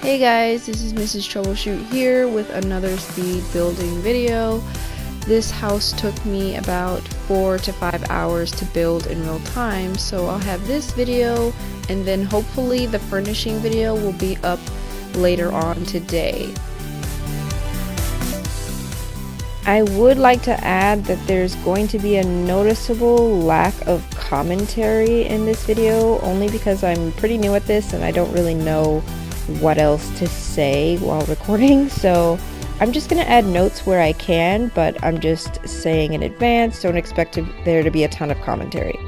Hey guys, this is MrsTroubleshoot here with another speed building video. This house took me about 4 to 5 hours to build in real time, so I'll have this video and then hopefully the furnishing video will be up later on today. I would like to add that there's going to be a noticeable lack of commentary in this video, only because I'm pretty new at this and I don't really know what else to say while recording, so I'm just gonna add notes where I can, but I'm just saying in advance, don't expect there to be a ton of commentary.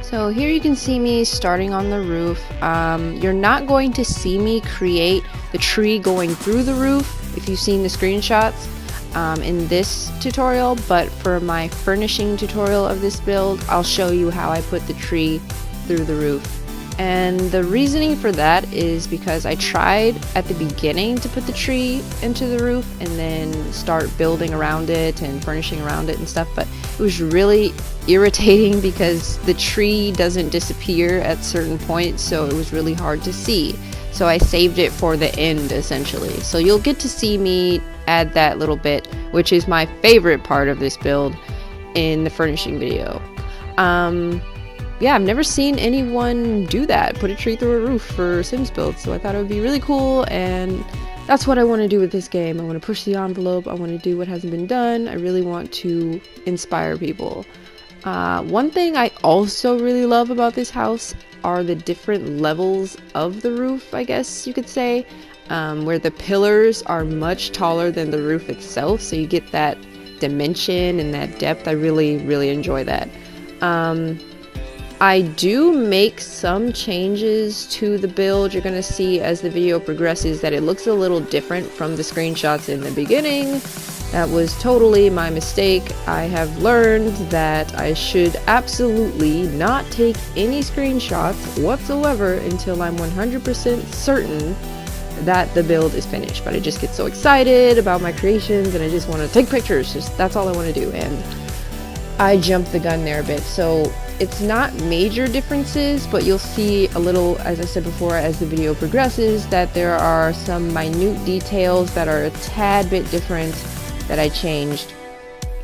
So here you can see me starting on the roof. You're not going to see me create the tree going through the roof if you've seen the screenshots in this tutorial, but for my furnishing tutorial of this build, I'll show you how I put the tree through the roof. And the reasoning for that is because I tried at the beginning to put the tree into the roof and then start building around it and furnishing around it and stuff, but it was really irritating because the tree doesn't disappear at certain points, so it was really hard to see. So I saved it for the end essentially. So you'll get to see me add that little bit, which is my favorite part of this build, in the furnishing video. Yeah, I've never seen anyone do that, put a tree through a roof for Sims builds, so I thought it would be really cool, and that's what I want to do with this game. I want to push the envelope, I want to do what hasn't been done, I really want to inspire people. One thing I also really love about this house are the different levels of the roof, I guess you could say, where the pillars are much taller than the roof itself, so you get that dimension and that depth. I really enjoy that. I do make some changes to the build. You're going to see as the video progresses that it looks a little different from the screenshots in the beginning. That was totally my mistake. I have learned that I should absolutely not take any screenshots whatsoever until I'm 100% certain that the build is finished. But I just get so excited about my creations and I just want to take pictures. That's all I want to do, and I jumped the gun there a bit. So it's not major differences, but you'll see a little, as I said before, as the video progresses, that there are some minute details that are a tad bit different that I changed.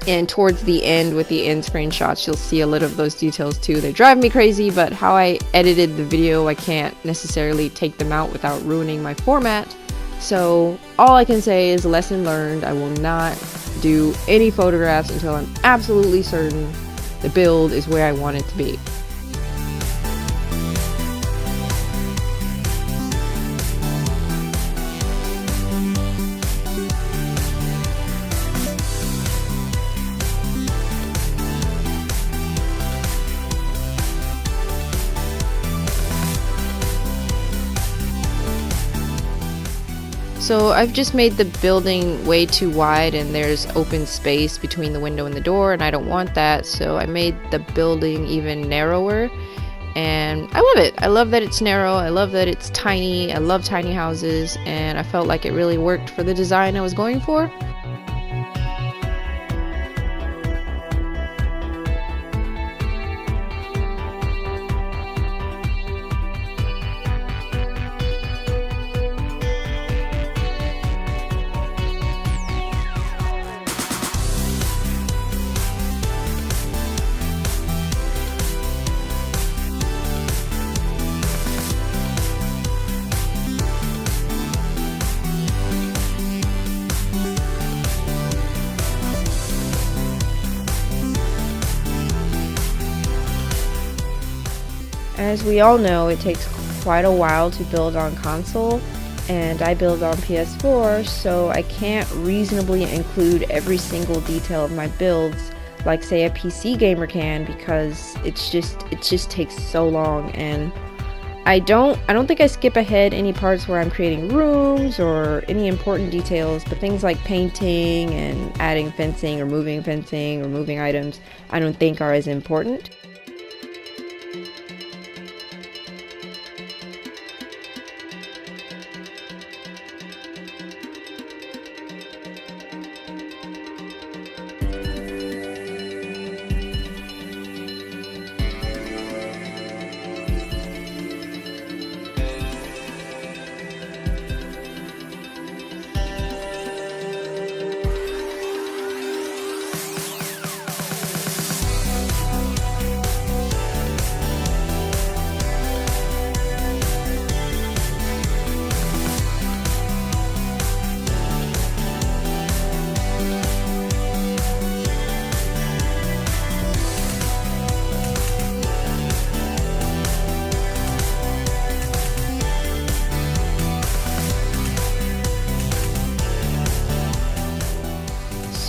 And towards the end, with the end screenshots, you'll see a lot of those details too. They drive me crazy, but how I edited the video, I can't necessarily take them out without ruining my format. So all I can say is lesson learned. I will not do any photographs until I'm absolutely certain the build is where I want it to be. So I've just made the building way too wide and there's open space between the window and the door, and I don't want that, so I made the building even narrower, and I love it. I love that it's narrow, I love that it's tiny, I love tiny houses, and I felt like it really worked for the design I was going for. As we all know, it takes quite a while to build on console, and I build on PS4, so I can't reasonably include every single detail of my builds like say a PC gamer can, because it just takes so long, and I don't think I skip ahead any parts where I'm creating rooms or any important details, but things like painting and adding fencing or moving items I don't think are as important.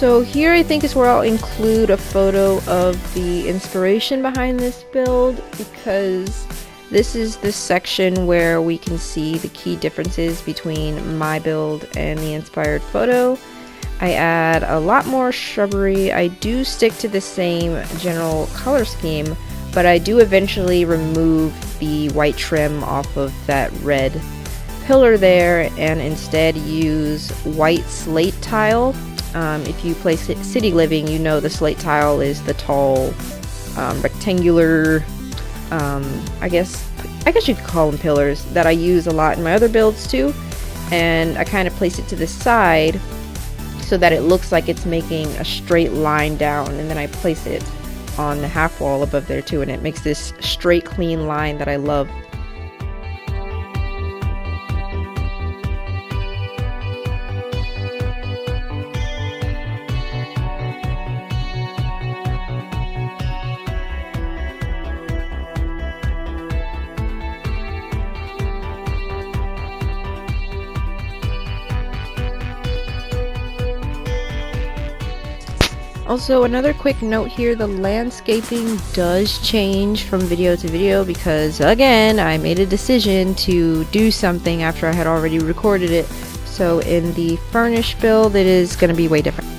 So here I think is where I'll include a photo of the inspiration behind this build, because this is the section where we can see the key differences between my build and the inspired photo. I add a lot more shrubbery. I do stick to the same general color scheme, but I do eventually remove the white trim off of that red pillar there and instead use white slate tile. If you play City Living, you know the slate tile is the tall, rectangular, I guess you could call them pillars, that I use a lot in my other builds too. And I kind of place it to the side so that it looks like it's making a straight line down, and then I place it on the half wall above there too, and it makes this straight, clean line that I love. Also, another quick note here, the landscaping does change from video to video because, again, I made a decision to do something after I had already recorded it. So in the furnished build, it is going to be way different.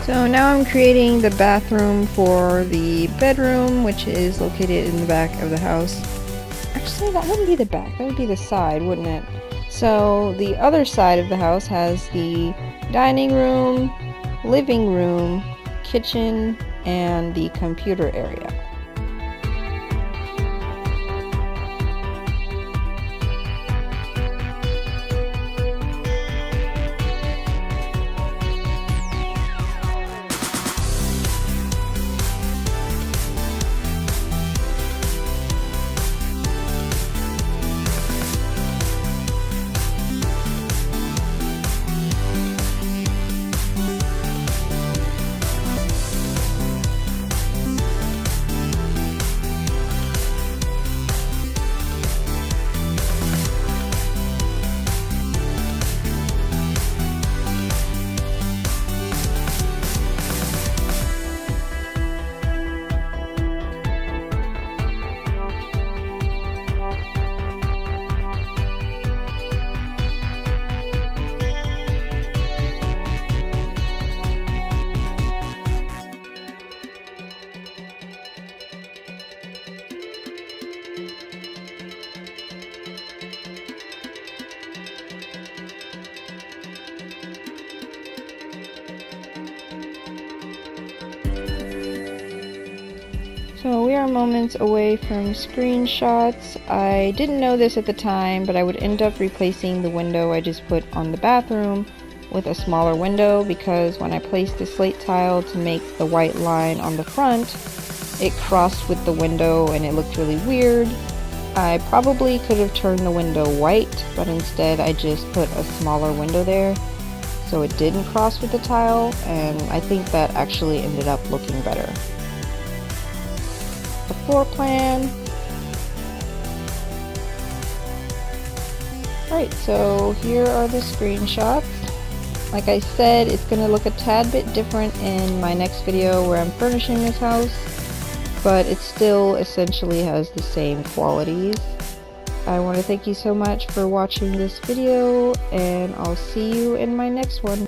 So now I'm creating the bathroom for the bedroom, which is located in the back of the house. Actually, that wouldn't be the back, that would be the side, wouldn't it? So the other side of the house has the dining room, living room, kitchen, and the computer area. So we are moments away from screenshots. I didn't know this at the time, but I would end up replacing the window I just put on the bathroom with a smaller window, because when I placed the slate tile to make the white line on the front, it crossed with the window and it looked really weird. I probably could have turned the window white, but instead I just put a smaller window there. so it didn't cross with the tile, and I think that actually ended up looking better. The floor plan. Alright, so here are the screenshots. Like I said, it's going to look a tad bit different in my next video where I'm furnishing this house, but it still essentially has the same qualities. I want to thank you so much for watching this video, and I'll see you in my next one.